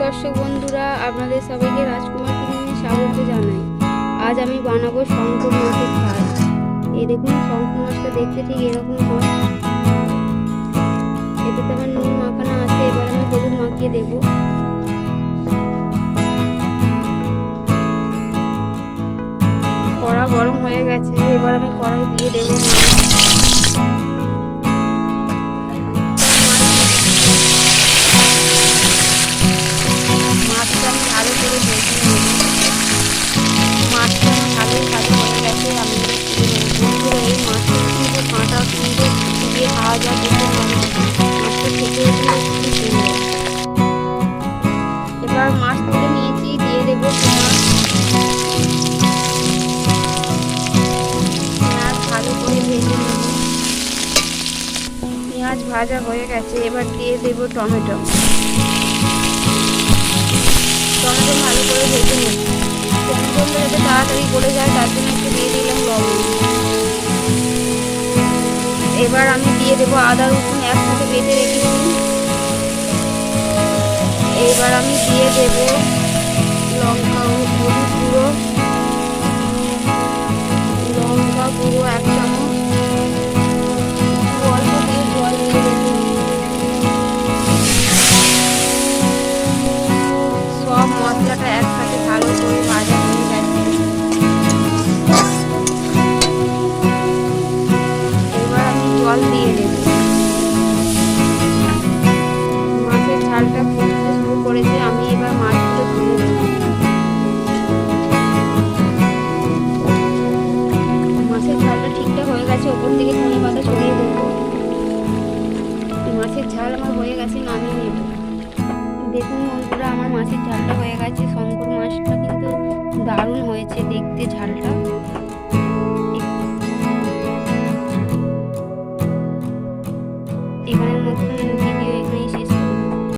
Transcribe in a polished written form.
দর্শক বন্ধুরা, আপনাদের সবাইকে রাজকুমার কিচেনে স্বাগত জানাই। আজ আমি বানাবো শঙ্কর মাছের ঝাল। এই দেখুন, শঙ্কর মাছটা দেখতে ঠিক এরকম হয়। এতে তো আমার নুন মাখানো আছে। এবার আমি হলুদ মাখিয়ে দেবো। কড়া গরম হয়ে গেছে, এবার আমি কড়াই দিয়ে দেবো মাছটা। আমি ভালো করে ভেজে নেব। মাছটা ভালো ভালো হয়ে গেছে। আমি বন্ধুরা, এই মাছটা কিন্তু কাঁটা কিন্তু দিয়ে খাওয়া যায়, কিন্তু মাছটা খেতে খুবই সুন্দর। এবার মাছ তুলে নিয়েছি, দিয়ে দেবো পেঁয়াজ। ভালো করে ভেজে নেব। পেঁয়াজ ভাজা হয়ে গেছে, এবার দিয়ে দেবো টমেটো। টমেটো ভালো করে ভেজে নেব। টমেটোটা যাতে তাড়াতাড়ি গলে যায়, তার জন্য একটু দিয়ে দিলাম লবণ। এবার আমি দিয়ে দেবো আদা রসুন একসাথে বেটে রেখেছি। এবার আমি দিয়ে দেবো লঙ্কা ও হলুদ গুঁড়ো, লঙ্কা গুঁড়ো 1 চামচ, অল্প দিয়ে জল দিয়ে দেবো। সব মশলাটা একসাথে ভালো করে ভাজা হয়ে গেছে। এবার আমি জল দিয়ে দেবো। মাছের ঝালটা ফুটতে শুরু করেছে, আমি এবার মাছগুলো তুলে দেবো। মাছের ঝালটা ঠিকঠাক হয়ে গেছে, ওপর থেকে ধনে পাতা ছড়িয়ে দেবো। মাছের ঝাল আমার হয়ে গেছে, নামিয়ে নেব। দেখুন বন্ধুরা, আমার মাছের ঝালটা হয়ে গেছে। শঙ্কর মাছটা কিন্তু দারুণ হয়েছে দেখতে ঝালটা। এখানে নতুন